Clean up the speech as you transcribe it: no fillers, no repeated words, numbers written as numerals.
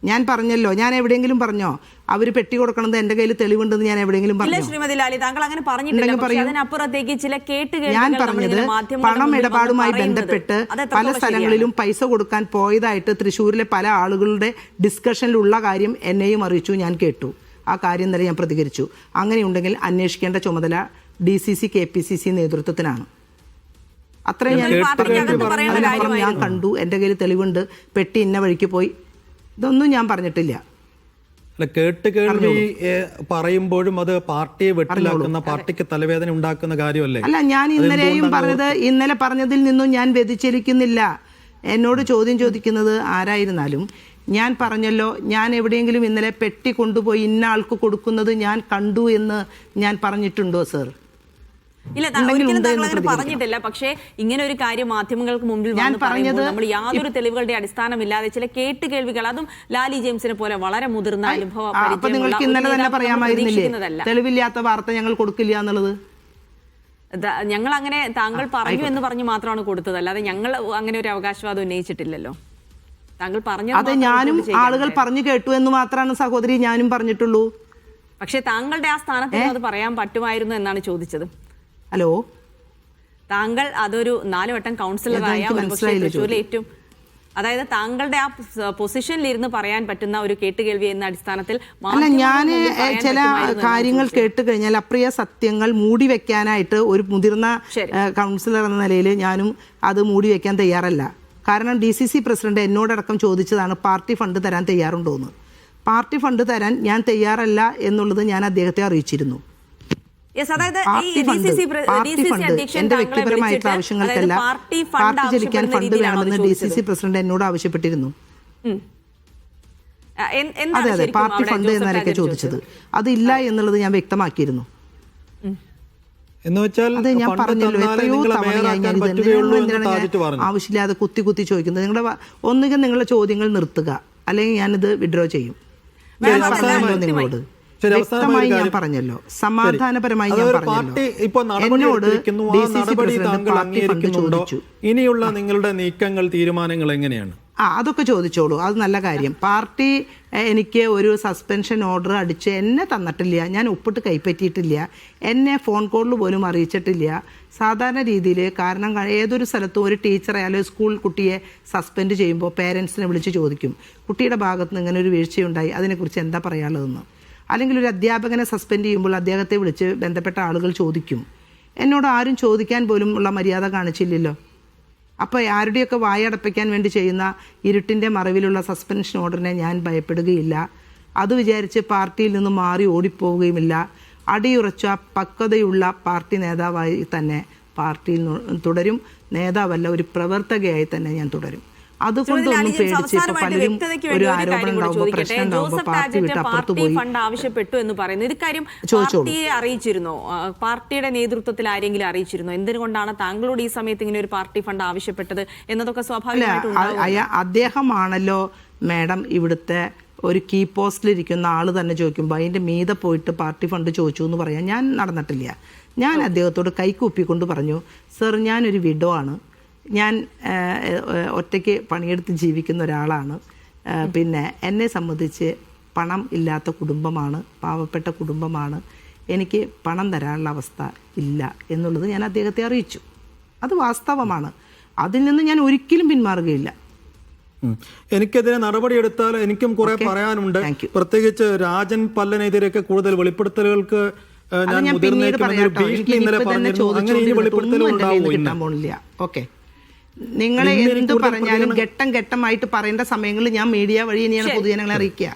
ഞാൻ പറഞ്ഞല്ലോ, ഞാൻ എവിടെയെങ്കിലും പറഞ്ഞോ അവർ പെട്ടി കൊടുക്കണത് എന്റെ കയ്യിൽ തെളിവുണ്ടെന്ന് ഞാൻ എവിടെയെങ്കിലും പറഞ്ഞു? ശ്രീമതി ലാലി, താങ്കൾ അങ്ങനെ പറഞ്ഞിട്ടില്ല. അതിനപ്പുറത്തേക്ക് ചില ഞാൻ പറഞ്ഞത് പണം ഇടപാടുമായി ബന്ധപ്പെട്ട് പല സ്ഥലങ്ങളിലും പൈസ കൊടുക്കാൻ പോയതായിട്ട് തൃശ്ശൂരിലെ പല ആളുകളുടെ ഡിസ്കഷനിലുള്ള കാര്യം എന്നെയും അറിയിച്ചു, ഞാൻ കേട്ടു. ആ കാര്യം തന്നെ ഞാൻ പ്രതികരിച്ചു. അങ്ങനെയുണ്ടെങ്കിൽ അന്വേഷിക്കേണ്ട ചുമതല DCC KPCC നേതൃത്വത്തിനാണ്. അത്രയും ഞാൻ കണ്ടു, എന്റെ കയ്യിൽ തെളിവുണ്ട്, പെട്ടി ഇന്ന വഴിക്ക് പോയി, ഇതൊന്നും ഞാൻ പറഞ്ഞിട്ടില്ല. കേട്ട് കേൾവി പറയുമ്പോഴും അത് പാർട്ടിയെ വെട്ടിലാക്കുന്ന, പാർട്ടിക്ക് തലവേദന ഉണ്ടാക്കുന്ന കാര്യമല്ലേ? അല്ല, ഞാൻ ഇന്നലെ പറഞ്ഞതിൽ നിന്നും ഞാൻ വ്യതിചലിക്കുന്നില്ല. എന്നോട് ചോദ്യം ചോദിക്കുന്നത് ആരായിരുന്നാലും ഞാൻ പറഞ്ഞല്ലോ, ഞാൻ എവിടെയെങ്കിലും ഇന്നലെ പെട്ടി കൊണ്ടുപോയി ഇന്ന ആൾക്ക് കൊടുക്കുന്നത് ഞാൻ കണ്ടു എന്ന് ഞാൻ പറഞ്ഞിട്ടുണ്ടോ സർ? ഇല്ല, ഒരിക്കലും താങ്കൾ അങ്ങനെ പറഞ്ഞിട്ടില്ല. പക്ഷേ ഇങ്ങനെ ഒരു കാര്യം മാധ്യമങ്ങൾക്ക് മുമ്പിൽ നമ്മൾ യാതൊരു തെളിവുകളുടെ അടിസ്ഥാനമില്ലാതെ ചില കേട്ടുകേൾവികൾ, അതും ലാലി ജെയിംസിനെ പോലെ വളരെ മുതിർന്ന അപ്പൊ നിങ്ങൾക്ക് ഇന്നലെ തന്നെ പറയാമായിരുന്നില്ലേ തെളിവില്ലാത്ത വാർത്ത ഞങ്ങൾ കൊടുക്കില്ല എന്നുള്ളത്? ഞങ്ങൾ അങ്ങനെ താങ്കൾ പറഞ്ഞു എന്ന് പറഞ്ഞു മാത്രമാണ് കൊടുത്തത്, അല്ലാതെ ഞങ്ങൾ അങ്ങനെ ഒരു അവകാശവാദം ഉന്നയിച്ചിട്ടില്ലല്ലോ. താങ്കൾ പറഞ്ഞു അത് ഞാനും ആളുകൾ പറഞ്ഞു കേട്ടു എന്ന് മാത്രമാണ് സഹോദരി ഞാനും പറഞ്ഞിട്ടുള്ളൂ. പക്ഷെ താങ്കളുടെ ആ സ്ഥാനത്ത് അത് പറയാൻ പറ്റുമായിരുന്നു എന്നാണ് ചോദിച്ചത്. ഹലോ, താങ്കൾ അതൊരു 4 വട്ടം കൗൺസിലറായ ഏറ്റവും, അതായത് താങ്കളുടെ ആ പൊസിഷനിലിരുന്ന് പറയാൻ പറ്റുന്ന ഒരു കേട്ടുകേൾവി എന്ന അടിസ്ഥാനത്തിൽ അല്ല, ഞാൻ ചില കാര്യങ്ങൾ കേട്ട് കഴിഞ്ഞാൽ അപ്രിയ സത്യങ്ങൾ മൂടി വെക്കാനായിട്ട് ഒരു മുതിർന്ന കൗൺസിലർ എന്ന നിലയിൽ ഞാനും അത് മൂടി വെക്കാൻ തയ്യാറല്ല. കാരണം DCC പ്രസിഡന്റ് എന്നോടടക്കം ചോദിച്ചതാണ് പാർട്ടി ഫണ്ട് തരാൻ തയ്യാറുണ്ടോ എന്ന്. പാർട്ടി ഫണ്ട് തരാൻ ഞാൻ തയ്യാറല്ല എന്നുള്ളത് ഞാൻ അദ്ദേഹത്തെ അറിയിച്ചിരുന്നു. എന്റെ വ്യക്തിപരമായിട്ടുള്ള ആവശ്യങ്ങൾക്കല്ല, പാർട്ടി ചലിക്കാൻ ഫണ്ട് വേണമെന്ന് DCC പ്രസിഡന്റ് എന്നോട് ആവശ്യപ്പെട്ടിരുന്നു. അതെ അതെ, പാർട്ടി ഫണ്ട് എന്നാരൊക്കെ ചോദിച്ചത്, അതില്ല എന്നുള്ളത് ഞാൻ വ്യക്തമാക്കിയിരുന്നു. അതെ, ഞാൻ പറഞ്ഞല്ലോ, എത്രയോ തവണയായി ഞാൻ ആവശ്യമില്ലാതെ കുത്തി ചോദിക്കുന്നത്. ഒന്നുകിൽ നിങ്ങളുടെ ചോദ്യങ്ങൾ നിർത്തുക, അല്ലെങ്കിൽ ഞാനിത് വിഡ്രോ ചെയ്യും. നിങ്ങളോട് വ്യക്തമായി ഞാൻ പറഞ്ഞല്ലോ, സമാധാനപരമായി ഞാൻ പറഞ്ഞല്ലോ. എന്നോട് DCC പ്രസിഡന്റ് പാർട്ടി ഫണ്ട് ചോദിച്ചു. ഇനിയുള്ള നിങ്ങളുടെ നീക്കങ്ങൾ, തീരുമാനങ്ങൾ എങ്ങനെയാണ്? അതൊക്കെ ചോദിച്ചോളൂ, അത് നല്ല കാര്യം. പാർട്ടി എനിക്ക് ഒരു സസ്പെൻഷൻ ഓർഡർ അടിച്ച് എന്നെ തന്നിട്ടില്ല, ഞാൻ ഒപ്പിട്ട് കൈപ്പറ്റിയിട്ടില്ല, എന്നെ ഫോൺ കോളിൽ പോലും അറിയിച്ചിട്ടില്ല. സാധാരണ രീതിയിൽ, കാരണം ഏതൊരു സ്ഥലത്തും ഒരു ടീച്ചറെ അല്ലെങ്കിൽ സ്കൂൾ കുട്ടിയെ സസ്പെൻഡ് ചെയ്യുമ്പോൾ പേരൻസിനെ വിളിച്ച് ചോദിക്കും, കുട്ടിയുടെ ഭാഗത്ത് നിന്ന് ഇങ്ങനെ ഒരു വീഴ്ചയുണ്ടായി, അതിനെക്കുറിച്ച് എന്താ പറയാനുള്ളതെന്ന്. അല്ലെങ്കിൽ ഒരു അധ്യാപകനെ സസ്പെൻഡ് ചെയ്യുമ്പോൾ അദ്ദേഹത്തെ വിളിച്ച് ബന്ധപ്പെട്ട ആളുകൾ ചോദിക്കും. എന്നോട് ആരും ചോദിക്കാൻ പോലും ഉള്ള മര്യാദ കാണിച്ചില്ലല്ലോ. അപ്പോൾ ആരുടെയൊക്കെ വായടപ്പിക്കാൻ വേണ്ടി ചെയ്യുന്ന ഇരുട്ടിൻ്റെ മറവിലുള്ള സസ്പെൻഷൻ ഓർഡറിനെ ഞാൻ ഭയപ്പെടുകയില്ല. അത് വിചാരിച്ച് പാർട്ടിയിൽ നിന്ന് മാറി ഓടിപ്പോവുകയുമില്ല. അടിയുറച്ച പക്വതയുള്ള പാർട്ടി നേതാവായി തന്നെ പാർട്ടിയിൽ തുടരും. നേതാവല്ല, ഒരു പ്രവർത്തകയായി തന്നെ ഞാൻ തുടരും. അതുകൊണ്ടൊന്നും പേടിച്ച് ഇപ്പൊ പലരും ഒരു ആരോപണം ഉണ്ടാവുമ്പോൾ, പ്രശ്നം ഉണ്ടാവുമ്പോൾ പാർട്ടി വിട്ട് അപ്പുറത്ത് പോയി ഫണ്ട് ആവശ്യപ്പെട്ടു എന്ന് പറയുന്നു. ഇക്കാര്യം പാർട്ടിയെ അറിയിച്ചിരുന്നോ? പാർട്ടിയുടെ നേതൃത്വത്തിൽ ആരെങ്കിലും അറിയിച്ചിരുന്നോ? എന്തുകൊണ്ടാണ് താങ്കളോട് ഈ സമയത്ത് ഇങ്ങനെ ഒരു പാർട്ടി ഫണ്ട് ആവശ്യപ്പെട്ടത് എന്നതൊക്കെ സ്വാഭാവികമായിട്ടും അദ്ദേഹമാണല്ലോ മാഡം ഇവിടുത്തെ ഒരു കീ പോസ്റ്റിലിരിക്കുന്ന ആൾ തന്നെ ചോദിക്കുമ്പോൾ അതിൻ്റെ മീതെ പോയിട്ട് പാർട്ടി ഫണ്ട് ചോദിച്ചു എന്ന് പറയാൻ ഞാൻ നടന്നിട്ടില്ല. ഞാൻ അദ്ദേഹത്തോട് കൈകൂപ്പിക്കൊണ്ട് പറഞ്ഞു, സർ, ഞാനൊരു വിഡോ ആണ്, ഞാൻ ഒറ്റയ്ക്ക് പണിയെടുത്ത് ജീവിക്കുന്ന ഒരാളാണ്. പിന്നെ എന്നെ സംബന്ധിച്ച് പണം ഇല്ലാത്ത കുടുംബമാണ്, പാവപ്പെട്ട കുടുംബമാണ്, എനിക്ക് പണം തരാനുള്ള അവസ്ഥ ഇല്ല എന്നുള്ളത് ഞാൻ അദ്ദേഹത്തെ അറിയിച്ചു. അത് വാസ്തവമാണ്, അതിൽ നിന്ന് ഞാൻ ഒരിക്കലും പിന്മാറുകയില്ല. എനിക്കെതിരെ നടപടിയെടുത്താൽ എനിക്കും കുറെ പറയാനുണ്ട്. പ്രത്യേകിച്ച് രാജൻ പല്ലനെതിരെയൊക്കെ കൂടുതൽ വെളിപ്പെടുത്തലുകൾക്ക് ഓക്കെ, നിങ്ങൾ എന്ത് പറഞ്ഞാലും ഘട്ടം ഘട്ടമായിട്ട് പറയേണ്ട സമയങ്ങളിൽ ഞാൻ മീഡിയ വഴി തന്നെയാണ് പൊതുജനങ്ങളെ അറിയിക്കുക.